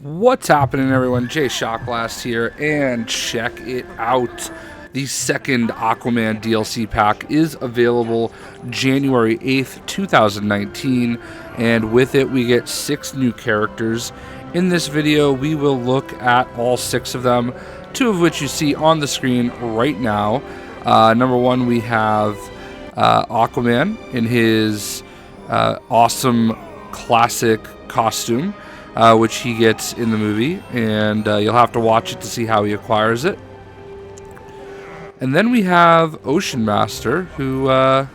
What's happening, everyone? JayShockblast here, and check it out. The second Aquaman DLC pack is available January 8th, 2019, and with it we get 6 new characters. In this video, we will look at all 6 of them, 2 of which you see on the screen right now. Number 1, we have Aquaman in his awesome classic costume. Which he gets in the movie, and you'll have to watch it to see how he acquires it. And then we have Ocean Master, who the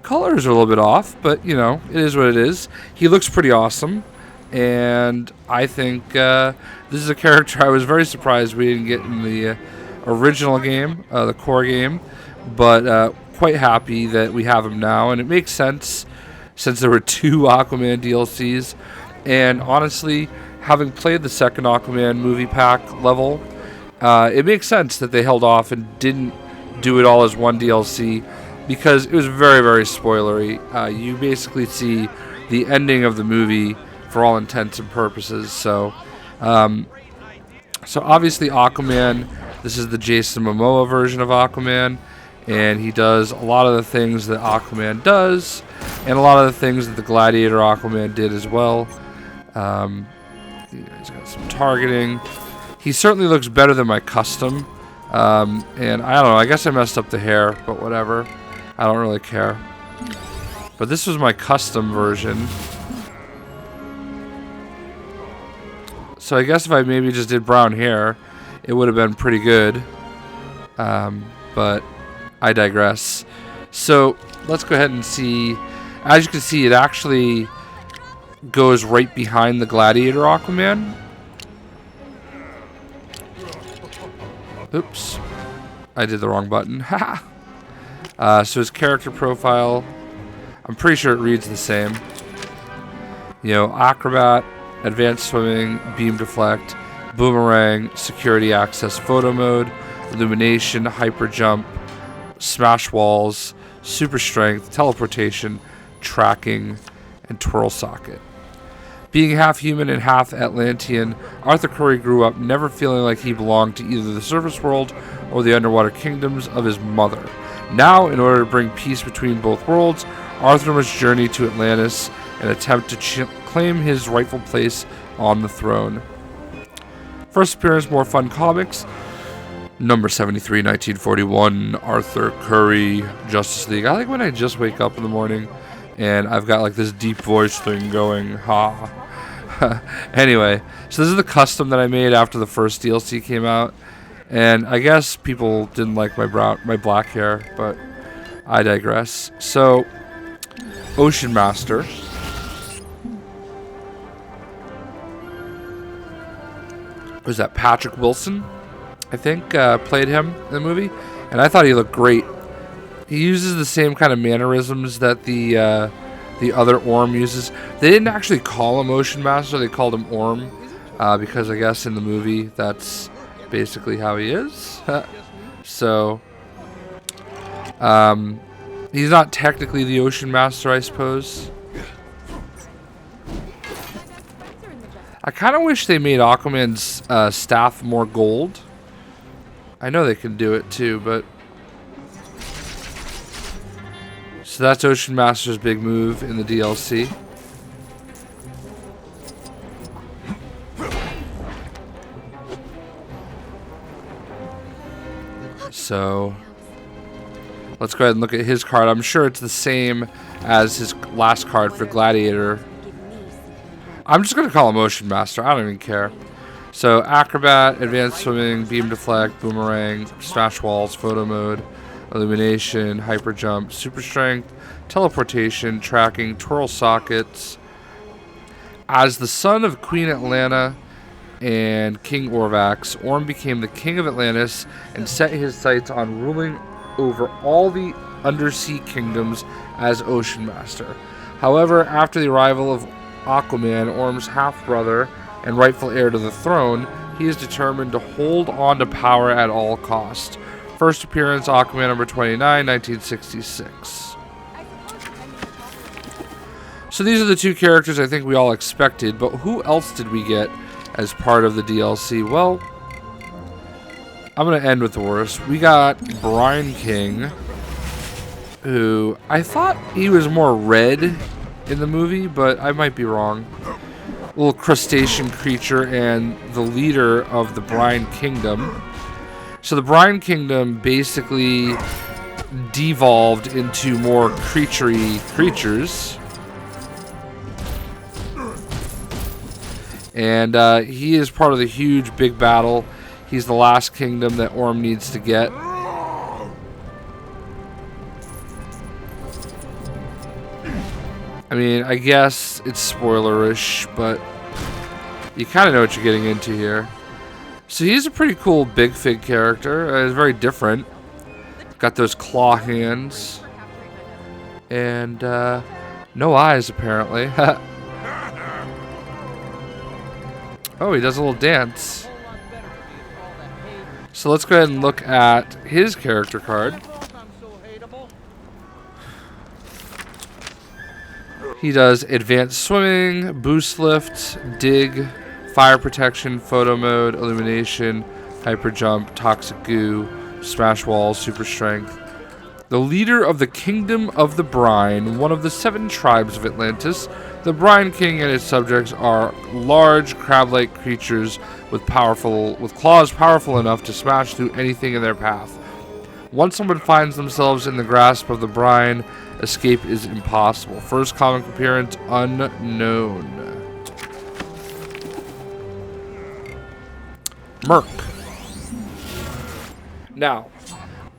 colors are a little bit off, but you know, it is what it is. He looks pretty awesome, and I think this is a character I was very surprised we didn't get in the original game, the core game, but quite happy that we have him now, and it makes sense since there were 2 Aquaman DLCs. And honestly, having played the second Aquaman movie pack level, it makes sense that they held off and didn't do it all as one DLC, because it was very, very spoilery. You basically see the ending of the movie for all intents and purposes. So obviously Aquaman, this is the Jason Momoa version of Aquaman, and he does a lot of the things that Aquaman does, and a lot of the things that the Gladiator Aquaman did as well. He's got some targeting. He certainly looks better than my custom. And I don't know, I guess I messed up the hair, but whatever. I don't really care. But this was my custom version. So I guess if I maybe just did brown hair, it would have been pretty good. But I digress. So let's go ahead and see. As you can see, it actually goes right behind the Gladiator Aquaman. Oops. I did the wrong button. So his character profile, I'm pretty sure it reads the same. You know, acrobat, advanced swimming, beam deflect, boomerang, security access, photo mode, illumination, hyper jump, smash walls, super strength, teleportation, tracking, and twirl socket. Being half human and half Atlantean, Arthur Curry grew up never feeling like he belonged to either the surface world or the underwater kingdoms of his mother. Now, in order to bring peace between both worlds, Arthur must journey to Atlantis and attempt to claim his rightful place on the throne. First appearance, More Fun Comics, number 73, 1941, Arthur Curry, Justice League. I like when I just wake up in the morning and I've got like this deep voice thing going, ha. Anyway, so this is the custom that I made after the first DLC came out, and I guess people didn't like my black hair, but I digress. So, Ocean Master. Was that Patrick Wilson? I think played him in the movie, and I thought he looked great. He uses the same kind of mannerisms that the other Orm uses. They didn't actually call him Ocean Master, they called him Orm, because I guess in the movie that's basically how he is. So, he's not technically the Ocean Master, I suppose. I kind of wish they made Aquaman's staff more gold. I know they can do it too, but... So that's Ocean Master's big move in the DLC. So let's go ahead and look at his card. I'm sure it's the same as his last card for Gladiator. I'm just going to call him Ocean Master. I don't even care. So acrobat, advanced swimming, beam deflect, boomerang, smash walls, photo mode, illumination, hyper jump, super strength, teleportation, tracking, twirl sockets. As the son of Queen Atlanta and King Orvax, Orm became the king of Atlantis and set his sights on ruling over all the undersea kingdoms as Ocean Master. However, after the arrival of Aquaman, Orm's half-brother and rightful heir to the throne, he is determined to hold on to power at all cost. First appearance, Aquaman number 29, 1966. So these are the two characters I think we all expected, but who else did we get as part of the DLC? Well, I'm going to end with the worst. We got Brine King, who I thought he was more red in the movie, but I might be wrong. Little crustacean creature and the leader of the Brine Kingdom. So the Brine Kingdom basically devolved into more creaturey creatures. And he is part of the huge big battle. He's the last kingdom that Orm needs to get. I mean, I guess it's spoilerish, but you kind of know what you're getting into here. So he's a pretty cool big fig character. He's very different. Got those claw hands. And no eyes, apparently. Oh, he does a little dance. So let's go ahead and look at his character card. He does advanced swimming, boost lift, dig, fire protection, photo mode, illumination, hyper jump, toxic goo, smash walls, super strength. The leader of the Kingdom of the Brine, one of the 7 tribes of Atlantis, the Brine King and his subjects are large crab-like creatures with claws powerful enough to smash through anything in their path. Once someone finds themselves in the grasp of the brine, escape is impossible. First comic appearance unknown. Merc. Now,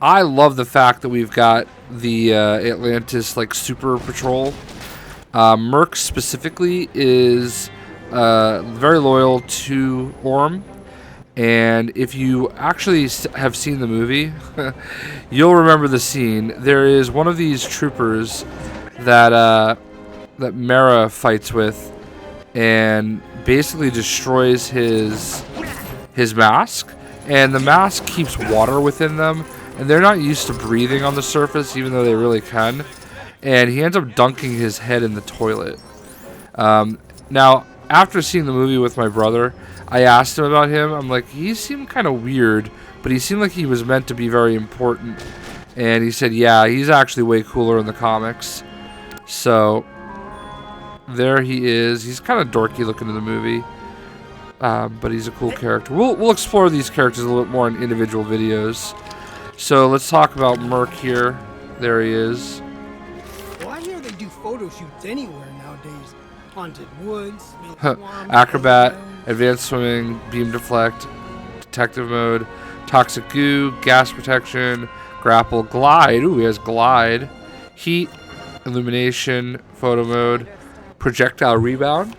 I love the fact that we've got the Atlantis like super patrol. Merc specifically is very loyal to Orm, and if you actually have seen the movie, you'll remember the scene. There is one of these troopers that that Mara fights with, and basically destroys his mask, and the mask keeps water within them, and they're not used to breathing on the surface, even though they really can. And he ends up dunking his head in the toilet. Now, after seeing the movie with my brother, I asked him about him. I'm like, he seemed kind of weird, but he seemed like he was meant to be very important. And he said, yeah, he's actually way cooler in the comics. So, there he is. He's kind of dorky looking in the movie. But he's a cool character. We'll explore these characters a little bit more in individual videos. So, let's talk about Merc here. There he is. Photo shoots anywhere nowadays. Haunted woods, acrobat, advanced swimming, beam deflect, detective mode, toxic goo, gas protection, grapple, glide. Ooh, he has glide, heat, illumination, photo mode, projectile rebound,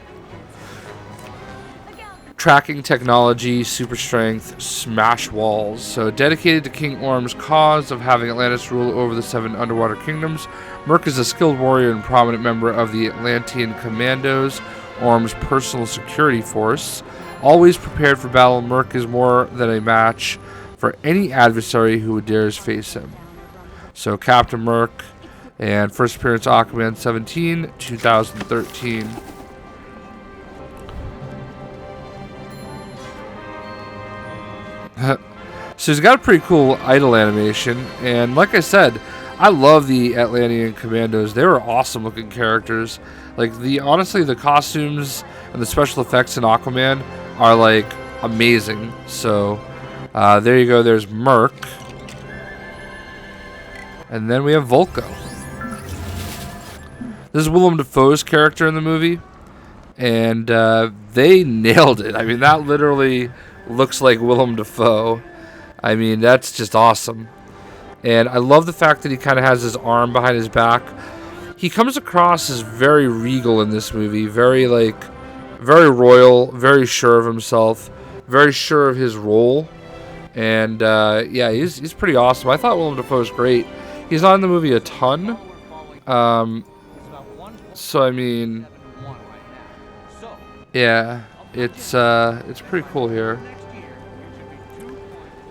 tracking technology, super strength, smash walls. So dedicated to King Orm's cause of having Atlantis rule over the 7 underwater kingdoms, Merc is a skilled warrior and prominent member of the Atlantean Commandos, Orm's personal security force. Always prepared for battle, Merc is more than a match for any adversary who dares face him. So Captain Merc, and first appearance Aquaman 17, 2013. So he's got a pretty cool idle animation, and like I said, I love the Atlantean Commandos. They were awesome looking characters. Like honestly, the costumes and the special effects in Aquaman are like amazing. So there you go. There's Merc, and then we have Vulko. This is Willem Dafoe's character in the movie, and they nailed it. I mean, that literally looks like Willem Dafoe. I mean, that's just awesome. And I love the fact that he kind of has his arm behind his back. He comes across as very regal in this movie. Very royal, very sure of himself, very sure of his role. And yeah, he's pretty awesome. I thought Willem Dafoe was great. He's not in the movie a ton. So I mean, yeah, it's pretty cool here.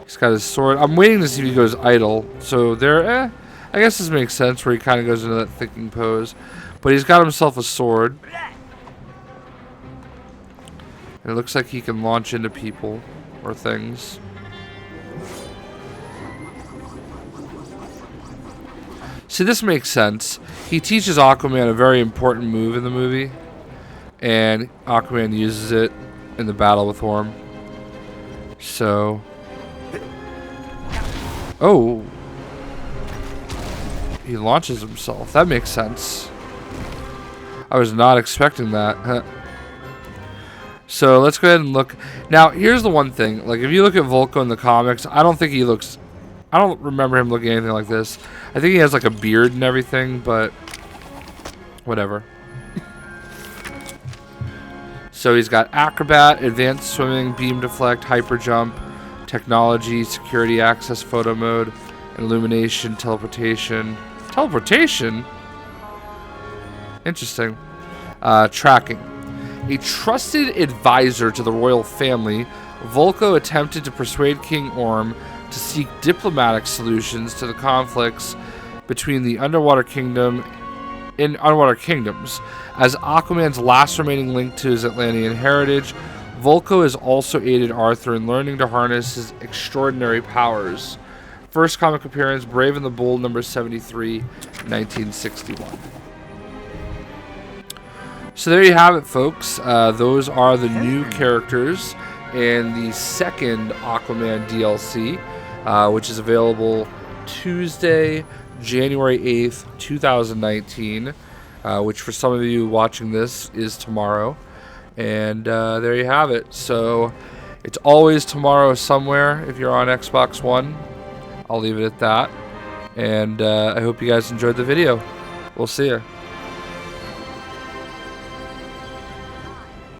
He's got his sword. I'm waiting to see if he goes idle. So there, I guess this makes sense where he kind of goes into that thinking pose. But he's got himself a sword. And it looks like he can launch into people or things. See, this makes sense. He teaches Aquaman a very important move in the movie. And Aquaman uses it in the battle with Orm. So... Oh. He launches himself. That makes sense. I was not expecting that. So let's go ahead and look. Now, here's the one thing. Like, if you look at Vulko in the comics, I don't think he looks... I don't remember him looking anything like this. I think he has, like, a beard and everything, but... Whatever. So he's got Acrobat, Advanced Swimming, Beam Deflect, Hyper Jump, Technology, Security Access, Photo Mode, Illumination, Teleportation. Teleportation? Interesting. Tracking. A trusted advisor to the royal family, Vulko attempted to persuade King Orm to seek diplomatic solutions to the conflicts between the underwater kingdoms. As Aquaman's last remaining link to his Atlantean heritage, Vulko has also aided Arthur in learning to harness his extraordinary powers. First comic appearance, Brave and the Bold, number 73, 1961. So there you have it, folks. Those are the new characters in the second Aquaman DLC, which is available Tuesday, January 8th, 2019, which for some of you watching this is tomorrow. And there you have it. So it's always tomorrow somewhere if you're on Xbox One. I'll leave it at that. And I hope you guys enjoyed the video. We'll see you.